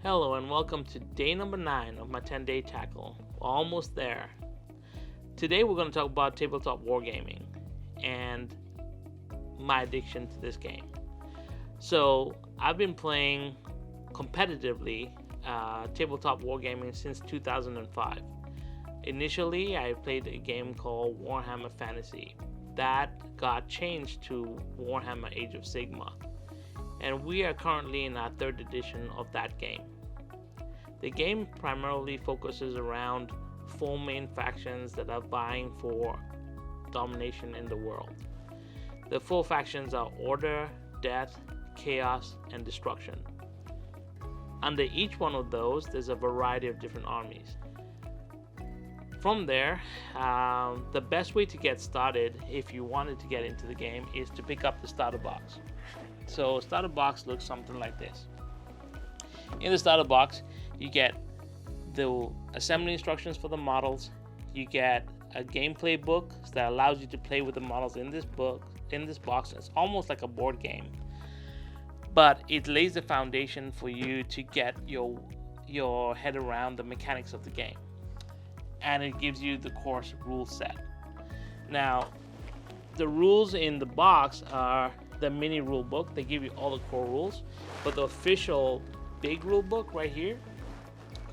Hello and welcome to day number 9 of my 10-day tackle. We're almost there. Today we're going to talk about tabletop wargaming and my addiction to this game. So I've been playing competitively tabletop wargaming since 2005. Initially I played a game called Warhammer Fantasy. That got changed to Warhammer Age of Sigmar. And we are currently in our 3rd edition of that game. The game primarily focuses around 4 main factions that are vying for domination in the world. The 4 factions are Order, Death, Chaos, and Destruction. Under each one of those, there's a variety of different armies. From there, the best way to get started if you wanted to get into the game is to pick up the starter box. So starter box looks something like this. In the starter box, you get the assembly instructions for the models. You get a gameplay book that allows you to play with the models in this box. It's almost like a board game, but it lays the foundation for you to get your head around the mechanics of the game, and it gives you the course rule set. Now, the rules in the box are the mini rule book. They give you all the core rules, but the official big rule book right here,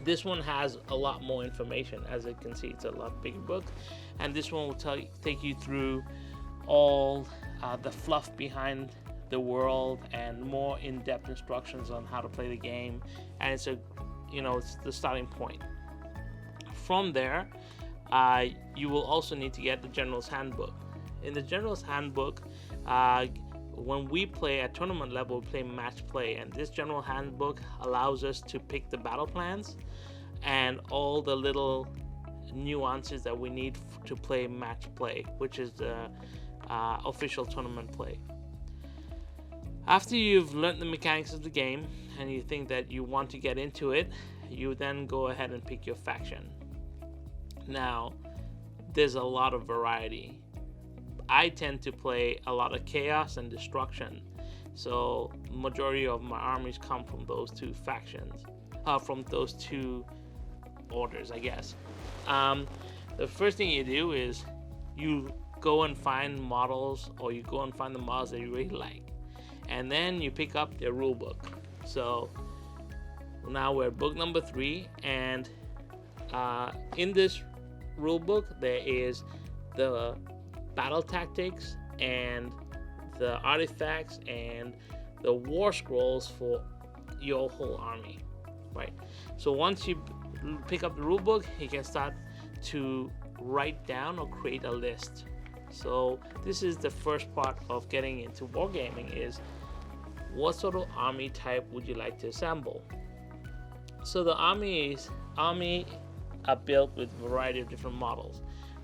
this one has a lot more information. As you can see, it's a lot bigger book, and this one will take you through all the fluff behind the world and more in-depth instructions on how to play the game, and it's the starting point. From there, you will also need to get the General's Handbook. In the General's Handbook, when we play at tournament level, we play match play, and this General Handbook allows us to pick the battle plans and all the little nuances that we need to play match play, which is the official tournament play. After you've learned the mechanics of the game and you think that you want to get into it, you then go ahead and pick your faction. Now, there's a lot of variety. I tend to play a lot of Chaos and Destruction, so majority of my armies come from those 2 factions, from those 2 orders, I guess. The first thing you do is you go and find models, or you go and find the models that you really like, and then you pick up their rule book. So now we're at book number 3, and in this rule book there is the battle tactics and the artifacts and the war scrolls for your whole army, right? So once you pick up the rulebook, you can start to write down or create a list. So this is the first part of getting into wargaming, is what sort of army type would you like to assemble? So the army are built with a variety of different models,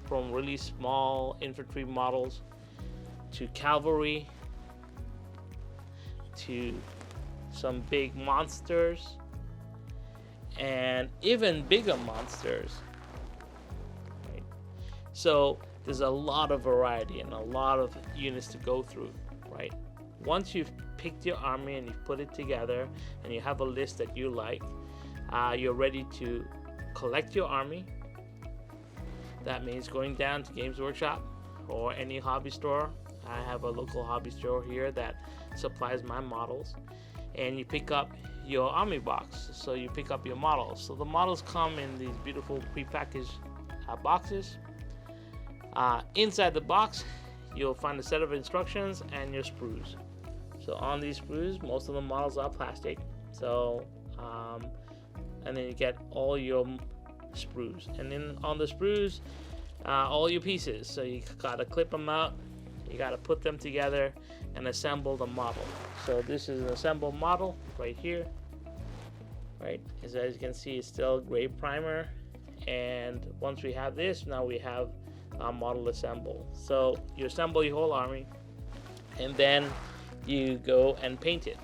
from really small infantry models to cavalry to some big monsters and even bigger monsters, right? So there's a lot of variety and a lot of units to go through, right? Once you've picked your army and you've put it together and you have a list that you like, you're ready to collect your army. That means going down to Games Workshop or any hobby store. I have a local hobby store here that supplies my models, and you pick up your army box. So you pick up your models. So the models come in these beautiful prepackaged boxes. Inside the box, you'll find a set of instructions and your sprues. So on these sprues, most of the models are plastic. So and then you get all your sprues, and then on the sprues, all your pieces. So you gotta clip them out, you gotta put them together and assemble the model. So this is an assembled model right here, right? As you can see, it's still gray primer, and once we have this, now we have our model assembled. So you assemble your whole army, and then you go and paint it.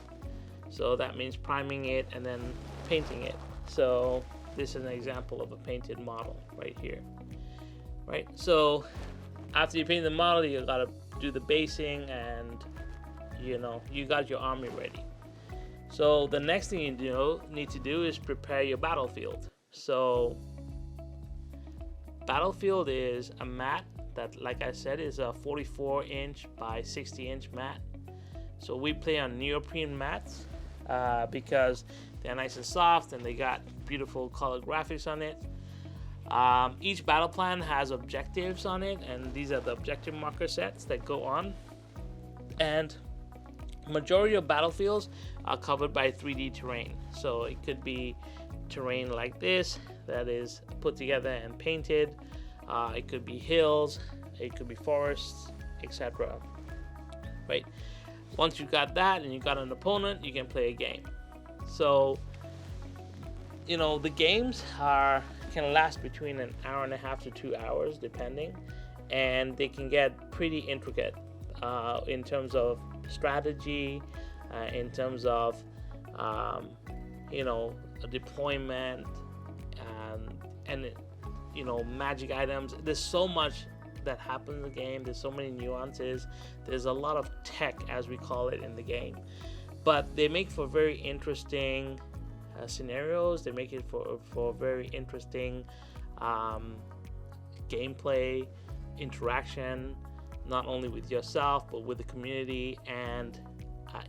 So that means priming it and then painting it. So this is an example of a painted model right here, right? So after you paint the model, you gotta do the basing, and you got your army ready. So the next thing you need to do is prepare your battlefield. So battlefield is a mat that, like I said, is a 44-inch by 60-inch mat. So we play on neoprene mats because they're nice and soft and they got beautiful color graphics on it. Each battle plan has objectives on it, and these are the objective marker sets that go on. And majority of battlefields are covered by 3D terrain. So it could be terrain like this that is put together and painted. It could be hills, it could be forests, etc. Right? Once you got that and you got an opponent, you can play a game. So, the games can last between an hour and a half to 2 hours, depending, and they can get pretty intricate in terms of strategy, in terms of deployment, and magic items. There's so much that happens in the game. There's so many nuances. There's a lot of tech, as we call it, in the game, but they make for very interesting scenarios. They make it for very interesting gameplay interaction, not only with yourself but with the community, and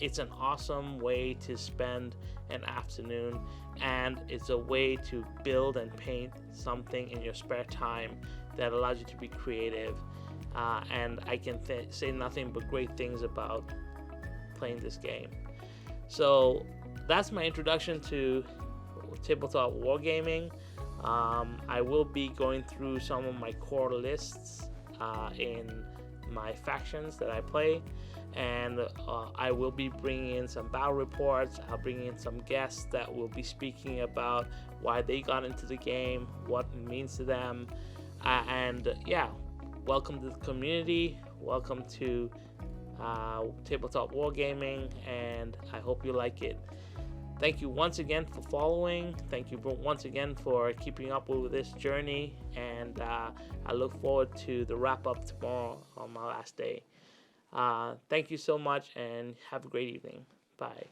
it's an awesome way to spend an afternoon, and it's a way to build and paint something in your spare time that allows you to be creative, and I can say nothing but great things about playing this game. So that's my introduction to tabletop wargaming. I will be going through some of my core lists in my factions that I play, and I will be bringing in some battle reports. I'll bring in some guests that will be speaking about why they got into the game, what it means to them, welcome to the community, welcome to tabletop wargaming, and I hope you like it. Thank you once again for following. Thank you once again for keeping up with this journey, and I look forward to the wrap up tomorrow on my last day. Thank you so much, and have a great evening. Bye.